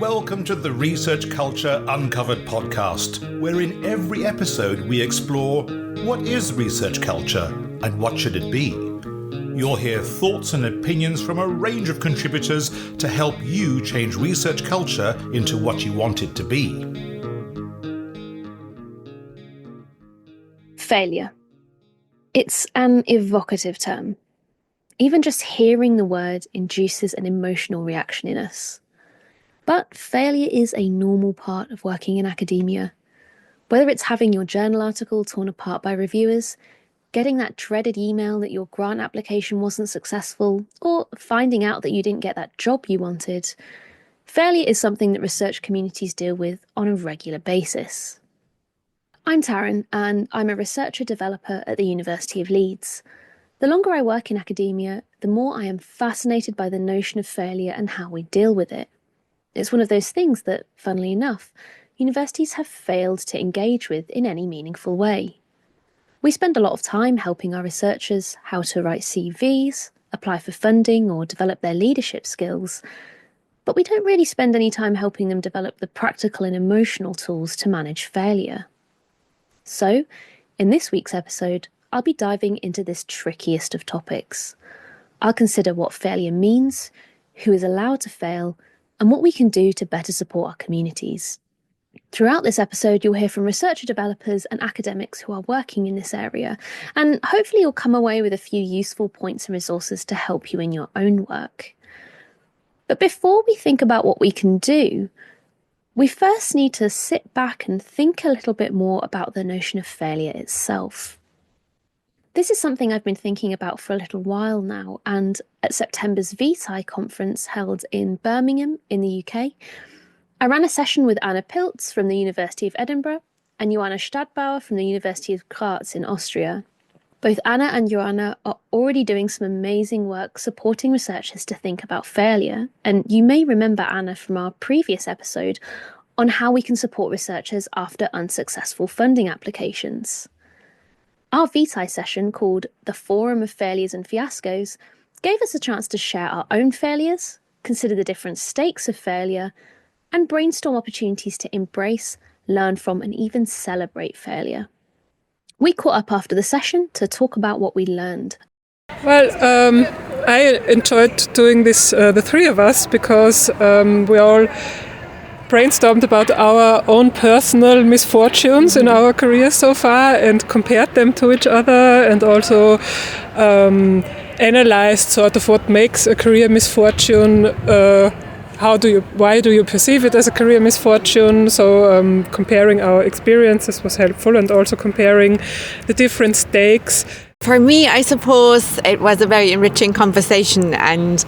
Welcome to the Research Culture Uncovered podcast, where in every episode we explore what is research culture and what should it be. You'll hear thoughts and opinions from a range of contributors to help you change research culture into what you want it to be. Failure. It's an evocative term. Even just hearing the word induces an emotional reaction in us. But failure is a normal part of working in academia. Whether it's having your journal article torn apart by reviewers, getting that dreaded email that your grant application wasn't successful, or finding out that you didn't get that job you wanted, failure is something that research communities deal with on a regular basis. I'm Taryn, and I'm a researcher-developer at the University of Leeds. The longer I work in academia, the more I am fascinated by the notion of failure and how we deal with it. It's one of those things that, funnily enough, universities have failed to engage with in any meaningful way. We spend a lot of time helping our researchers how to write CVs, apply for funding or develop their leadership skills, but we don't really spend any time helping them develop the practical and emotional tools to manage failure. So, in this week's episode, I'll be diving into this trickiest of topics. I'll consider what failure means, who is allowed to fail, and what we can do to better support our communities. Throughout this episode, you'll hear from researcher developers and academics who are working in this area, and hopefully you'll come away with a few useful points and resources to help you in your own work. But before we think about what we can do, we first need to sit back and think a little bit more about the notion of failure itself. This is something I've been thinking about for a little while now, and at September's Vitae conference held in Birmingham in the UK, I ran a session with Anna Pilz from the University of Edinburgh and Johanna Stadlbauer from the University of Graz in Austria. Both Anna and Johanna are already doing some amazing work supporting researchers to think about failure, and you may remember Anna from our previous episode on how we can support researchers after unsuccessful funding applications. Our Vitae session, called The Forum of Failures and Fiascos, gave us a chance to share our own failures, consider the different stakes of failure, and brainstorm opportunities to embrace, learn from, and even celebrate failure. We caught up after the session to talk about what we learned. Well, I enjoyed doing this, the three of us, because we all brainstormed about our own personal misfortunes in our career so far and compared them to each other, and also analyzed sort of what makes a career misfortune. Why do you perceive it as a career misfortune? So comparing our experiences was helpful, and also comparing the different stakes. For me, I suppose it was a very enriching conversation, and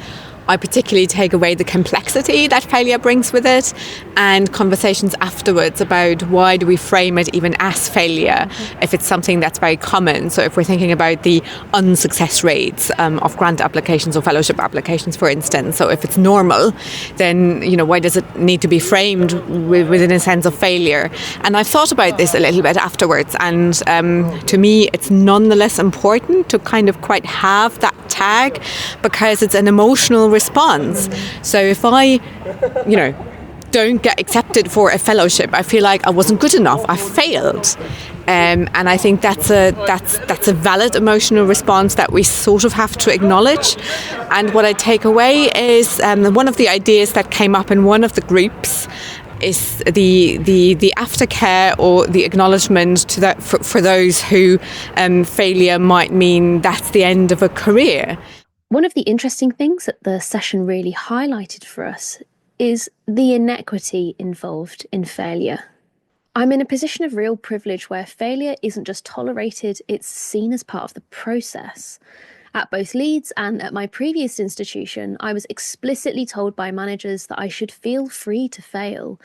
I particularly take away the complexity that failure brings with it, and conversations afterwards about why do we frame it even as failure if it's something that's very common. So if we're thinking about the unsuccess rates of grant applications or fellowship applications, for instance, so if it's normal, then why does it need to be framed within a sense of failure? And I've thought about this a little bit afterwards, and to me it's nonetheless important to kind of quite have that tag, because it's an emotional response. So if I, don't get accepted for a fellowship, I feel like I wasn't good enough, I failed. And I think that's a valid emotional response that we sort of have to acknowledge. And what I take away is one of the ideas that came up in one of the groups is the aftercare, or the acknowledgement to that for those who failure might mean that's the end of a career. One of the interesting things that the session really highlighted for us is the inequity involved in failure. I'm in a position of real privilege where failure isn't just tolerated, it's seen as part of the process. At both Leeds and at my previous institution, I was explicitly told by managers that I should feel free to fail.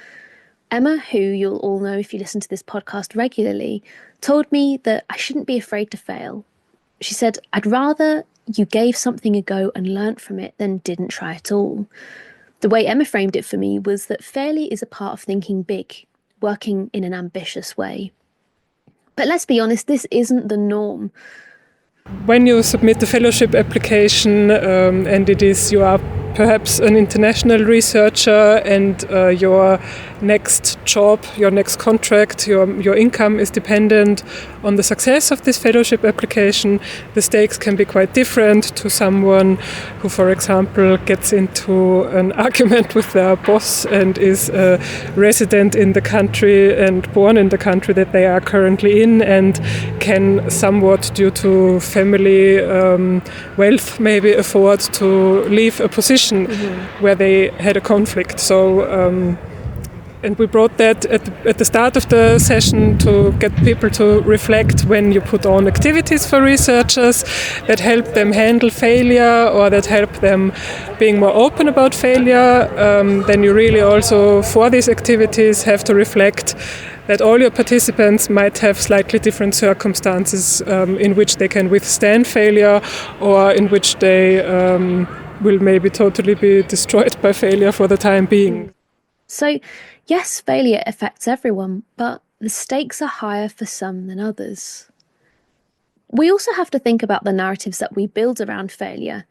Emma, who you'll all know if you listen to this podcast regularly, told me that I shouldn't be afraid to fail. She said, "I'd rather you gave something a go and learnt from it than didn't try at all." The way Emma framed it for me was that failure is a part of thinking big, working in an ambitious way. But let's be honest, this isn't the norm. When you submit the fellowship application and you are perhaps an international researcher and your next job, your next contract, your income is dependent on the success of this fellowship application, the stakes can be quite different to someone who, for example, gets into an argument with their boss and is a resident in the country and born in the country that they are currently in and can somewhat, due to family wealth, maybe afford to leave a position where they had a conflict. So and we brought that at the start of the session to get people to reflect when you put on activities for researchers that help them handle failure or that help them being more open about failure. Then you really also, for these activities, have to reflect that all your participants might have slightly different circumstances in which they can withstand failure or in which they will maybe totally be destroyed by failure for the time being. So, yes, failure affects everyone, but the stakes are higher for some than others. We also have to think about the narratives that we build around failure.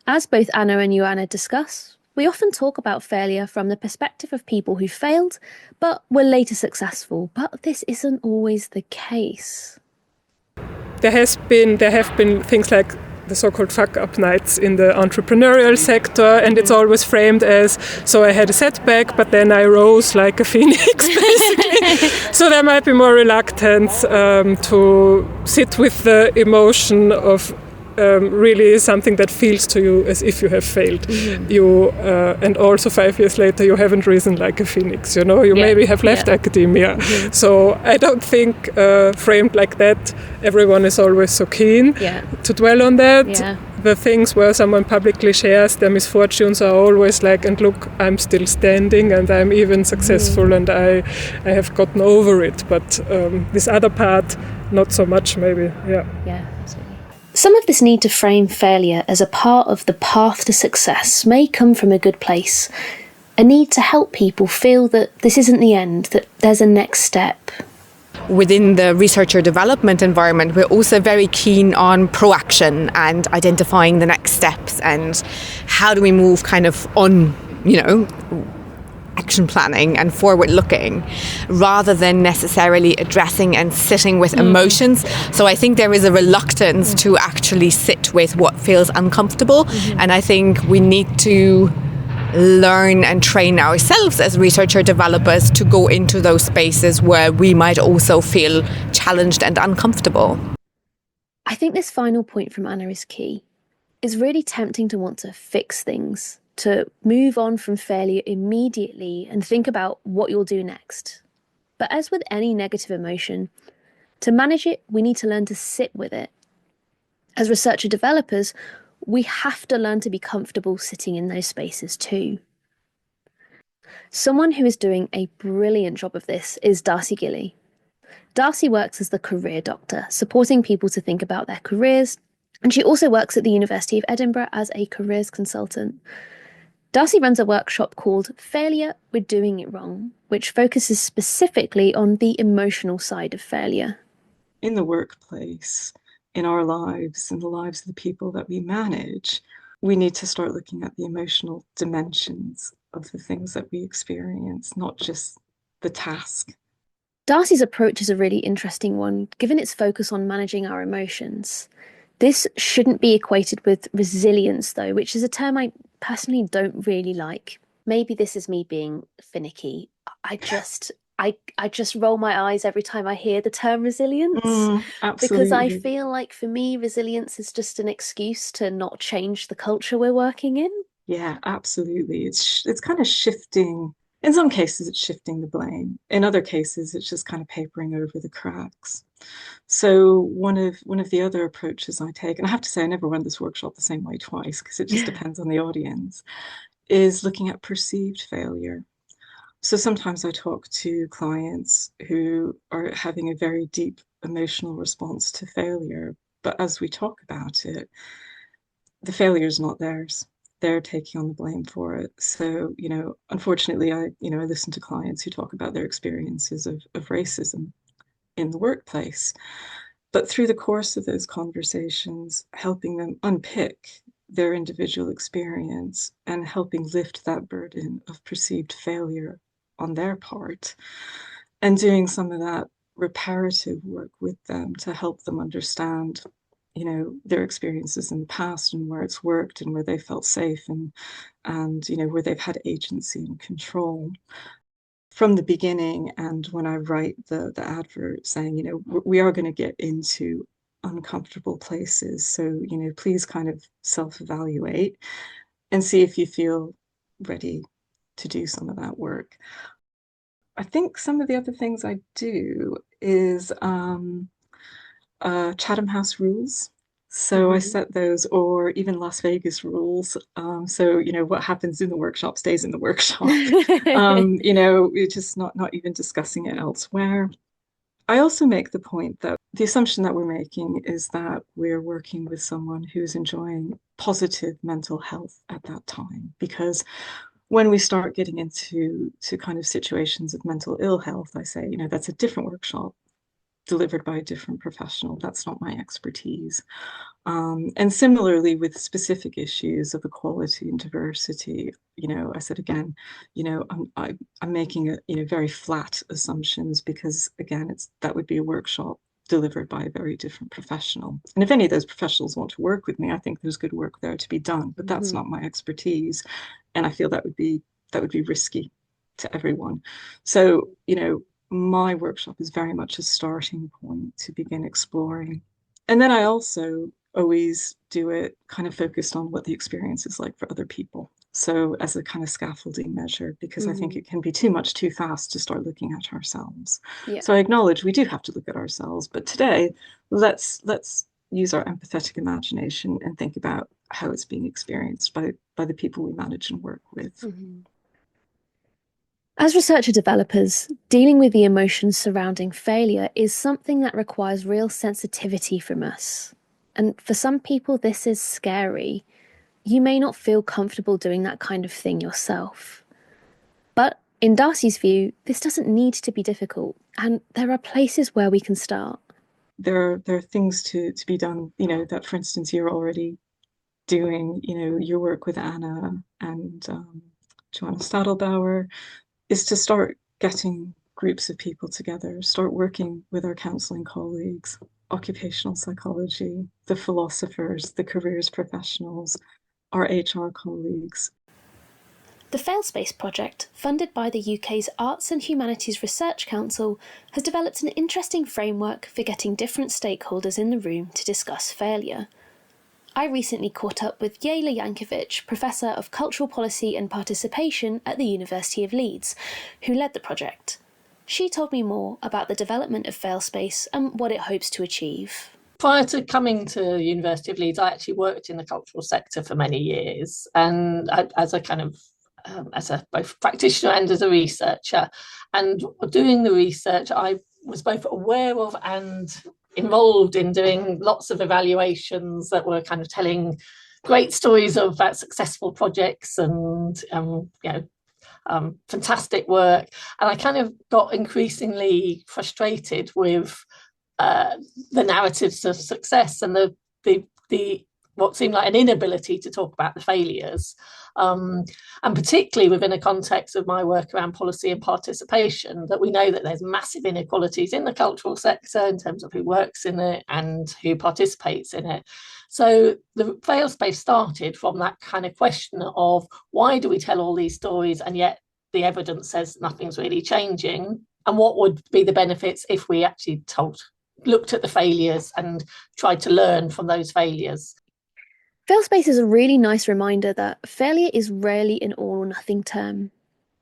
As both Anna and Johanna discuss, we often talk about failure from the perspective of people who failed, but were later successful. But this isn't always the case. There have been things like the so-called fuck-up nights in the entrepreneurial sector, and it's always framed as, so I had a setback, but then I rose like a phoenix, basically. So there might be more reluctance to sit with the emotion of really something that feels to you as if you have failed. And also 5 years later you haven't risen like a phoenix, you maybe have left academia. So I don't think framed like that everyone is always so keen to dwell on that. The things where someone publicly shares their misfortunes are always like, and look, I'm still standing and I'm even successful and I have gotten over it, but this other part not so much, maybe. Yeah, absolutely. Some of this need to frame failure as a part of the path to success may come from a good place, a need to help people feel that this isn't the end, that there's a next step. Within the researcher development environment, we're also very keen on proaction and identifying the next steps and how do we move kind of on, action planning and forward looking rather than necessarily addressing and sitting with emotions. So I think there is a reluctance to actually sit with what feels uncomfortable, and I think we need to learn and train ourselves as researcher developers to go into those spaces where we might also feel challenged and uncomfortable. I think this final point from Anna is key. It's really tempting to want to fix things, to move on from failure immediately and think about what you'll do next. But as with any negative emotion, to manage it, we need to learn to sit with it. As researcher developers, we have to learn to be comfortable sitting in those spaces too. Someone who is doing a brilliant job of this is Darcey Gillie. Darcey works as the career doctor, supporting people to think about their careers, and she also works at the University of Edinburgh as a careers consultant. Darcey runs a workshop called Failure, We're Doing It Wrong, which focuses specifically on the emotional side of failure. In the workplace, in our lives, in the lives of the people that we manage, we need to start looking at the emotional dimensions of the things that we experience, not just the task. Darcey's approach is a really interesting one, given its focus on managing our emotions. This shouldn't be equated with resilience, though, which is a term I personally don't really like. Maybe this is me being finicky. I just roll my eyes every time I hear the term resilience. Because I feel like for me, resilience is just an excuse to not change the culture we're working in. Yeah, absolutely. It's kind of shifting. In some cases, it's shifting the blame. In other cases, it's just kind of papering over the cracks. So one of the other approaches I take, and I have to say I never run this workshop the same way twice because it just depends on the audience, is looking at perceived failure. So sometimes I talk to clients who are having a very deep emotional response to failure, but as we talk about it, the failure is not theirs. They're taking on the blame for it. So, unfortunately, I listen to clients who talk about their experiences of racism in the workplace. But through the course of those conversations, helping them unpick their individual experience and helping lift that burden of perceived failure on their part, and doing some of that reparative work with them to help them understand, their experiences in the past and where it's worked and where they felt safe, and where they've had agency and control from the beginning. And when I write the advert saying, we are going to get into uncomfortable places, so please kind of self-evaluate and see if you feel ready to do some of that work. I think some of the other things I do is Chatham House rules. So I set those, or even Las Vegas rules. So, what happens in the workshop stays in the workshop. We're just not even discussing it elsewhere. I also make the point that the assumption that we're making is that we're working with someone who's enjoying positive mental health at that time, because when we start getting into kind of situations of mental ill health, I say, that's a different workshop delivered by a different professional. That's not my expertise. And similarly with specific issues of equality and diversity, I said again, I'm making very flat assumptions, because again, that would be a workshop delivered by a very different professional. And if any of those professionals want to work with me, I think there's good work there to be done, but that's not my expertise. And I feel that would be risky to everyone. So, my workshop is very much a starting point to begin exploring. And then I also always do it kind of focused on what the experience is like for other people. So as a kind of scaffolding measure, because I think it can be too much too fast to start looking at ourselves. Yeah. So I acknowledge we do have to look at ourselves, but today let's use our empathetic imagination and think about how it's being experienced by the people we manage and work with. As researcher developers, dealing with the emotions surrounding failure is something that requires real sensitivity from us. And for some people, this is scary. You may not feel comfortable doing that kind of thing yourself. But in Darcey's view, this doesn't need to be difficult, and there are places where we can start. There are things to be done, that, for instance, you're already doing, your work with Anna and Johanna Stadlbauer, is to start getting groups of people together, start working with our counselling colleagues, occupational psychology, the philosophers, the careers professionals, our HR colleagues. The Failspace project, funded by the UK's Arts and Humanities Research Council, has developed an interesting framework for getting different stakeholders in the room to discuss failure. I recently caught up with Leila Jancovich, Professor of Cultural Policy and Participation at the University of Leeds, who led the project. She told me more about the development of Failspace and what it hopes to achieve. Prior to coming to the University of Leeds, I actually worked in the cultural sector for many years, and as a kind of as a both practitioner and as a researcher. And doing the research, I was both aware of and involved in doing lots of evaluations that were kind of telling great stories of successful projects and fantastic work. And I kind of got increasingly frustrated with the narratives of success and the what seemed like an inability to talk about the failures. And particularly within a context of my work around policy and participation, that we know that there's massive inequalities in the cultural sector in terms of who works in it and who participates in it. So the Failspace started from that kind of question of, why do we tell all these stories and yet the evidence says nothing's really changing? And what would be the benefits if we actually looked at the failures and tried to learn from those failures? Failspace is a really nice reminder that failure is rarely an all or nothing term.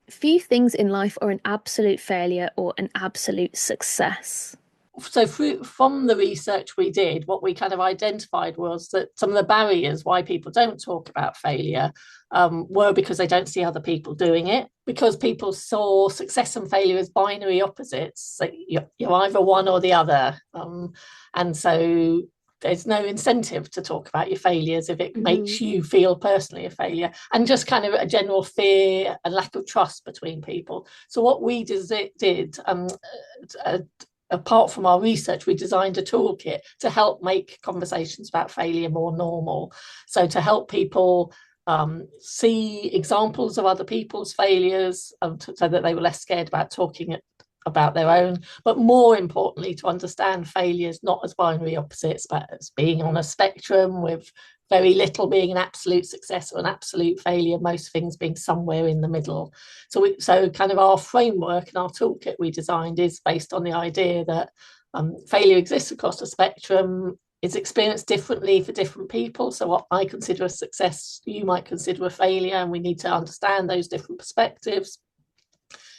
Few things in life are an absolute failure or an absolute success. So from the research we did, what we kind of identified was that some of the barriers why people don't talk about failure were because they don't see other people doing it, because people saw success and failure as binary opposites. So you're either one or the other. And so there's no incentive to talk about your failures if it makes you feel personally a failure, and just kind of a general fear and lack of trust between people. So what we did apart from our research, we designed a toolkit to help make conversations about failure more normal. So to help people see examples of other people's failures, so that they were less scared about talking about their own, but more importantly, to understand failures not as binary opposites, but as being on a spectrum, with very little being an absolute success or an absolute failure, most things being somewhere in the middle. So kind of our framework and our toolkit we designed is based on the idea that failure exists across a spectrum, is experienced differently for different people. So what I consider a success, you might consider a failure, and we need to understand those different perspectives.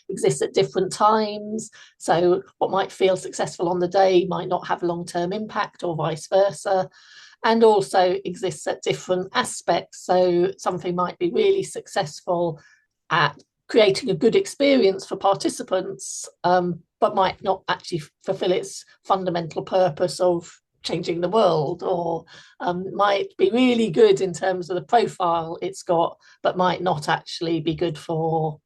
Exists at different times. So what might feel successful on the day might not have a long-term impact, or vice versa. And also exists at different aspects. So something might be really successful at creating a good experience for participants, but might not actually fulfill its fundamental purpose of changing the world, or might be really good in terms of the profile it's got, but might not actually be good for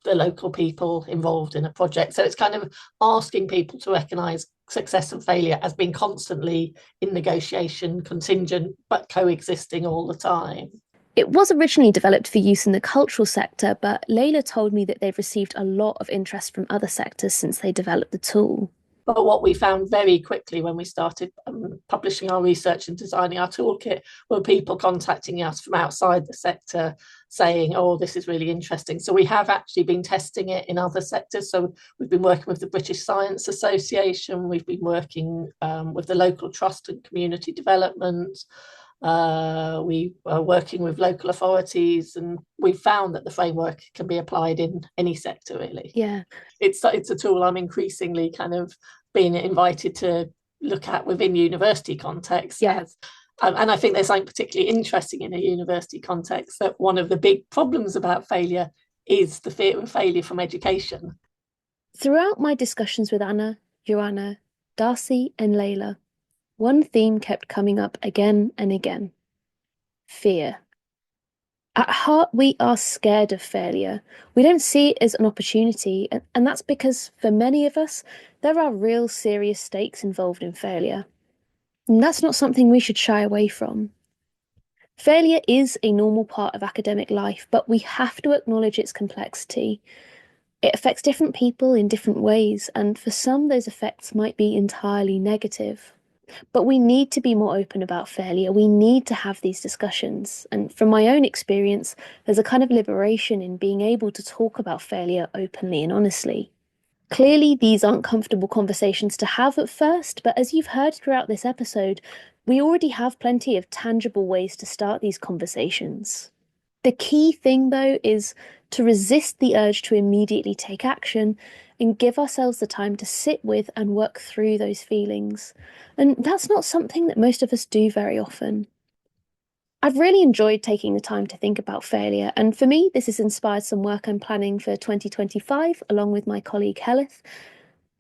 the local people involved in a project. So it's kind of asking people to recognise success and failure as being constantly in negotiation, contingent, but coexisting all the time. It was originally developed for use in the cultural sector, but Leila told me that they've received a lot of interest from other sectors since they developed the tool. But what we found very quickly when we started publishing our research and designing our toolkit were people contacting us from outside the sector saying, oh, this is really interesting. So we have actually been testing it in other sectors. So we've been working with the British Science Association, we've been working with the local trust and community development. We are working with local authorities, and we've found that the framework can be applied in any sector, really. Yeah. It's a tool I'm increasingly kind of being invited to look at within university contexts. Yeah. And I think there's something particularly interesting in a university context, that one of the big problems about failure is the fear of failure from education. Throughout my discussions with Anna, Johanna, Darcey and Leila, one theme kept coming up again and again: fear. At heart, we are scared of failure. We don't see it as an opportunity, and that's because for many of us, there are real serious stakes involved in failure. And that's not something we should shy away from. Failure is a normal part of academic life, but we have to acknowledge its complexity. It affects different people in different ways, and for some, those effects might be entirely negative. But we need to be more open about failure. We need to have these discussions. And from my own experience, there's a kind of liberation in being able to talk about failure openly and honestly. Clearly, these aren't comfortable conversations to have at first, but as you've heard throughout this episode, we already have plenty of tangible ways to start these conversations. The key thing, though, is to resist the urge to immediately take action and give ourselves the time to sit with and work through those feelings. And that's not something that most of us do very often. I've really enjoyed taking the time to think about failure, and for me, this has inspired some work I'm planning for 2025, along with my colleague Helith.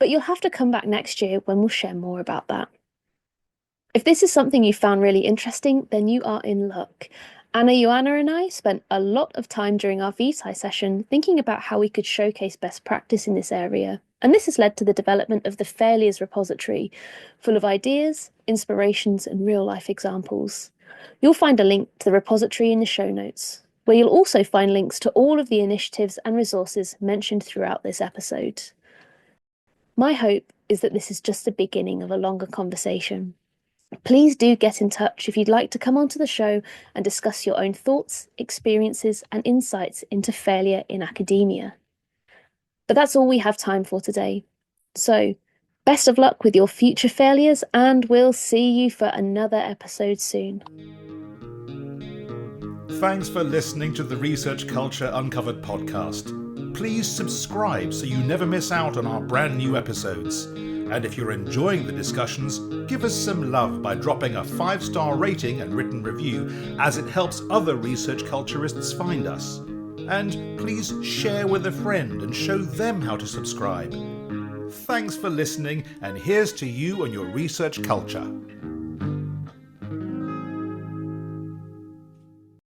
But you'll have to come back next year when we'll share more about that. If this is something you found really interesting, then you are in luck. Anna, Johanna and I spent a lot of time during our Vitae session thinking about how we could showcase best practice in this area, and this has led to the development of the Failures repository, full of ideas, inspirations and real-life examples. You'll find a link to the repository in the show notes, where you'll also find links to all of the initiatives and resources mentioned throughout this episode. My hope is that this is just the beginning of a longer conversation. Please do get in touch if you'd like to come onto the show and discuss your own thoughts, experiences and insights into failure in academia. But that's all we have time for today. So, best of luck with your future failures, and we'll see you for another episode soon. Thanks for listening to the Research Culture Uncovered podcast. Please subscribe so you never miss out on our brand new episodes. And if you're enjoying the discussions, give us some love by dropping a 5-star rating and written review, as it helps other research culturists find us. And please share with a friend and show them how to subscribe. Thanks for listening, and here's to you and your research culture.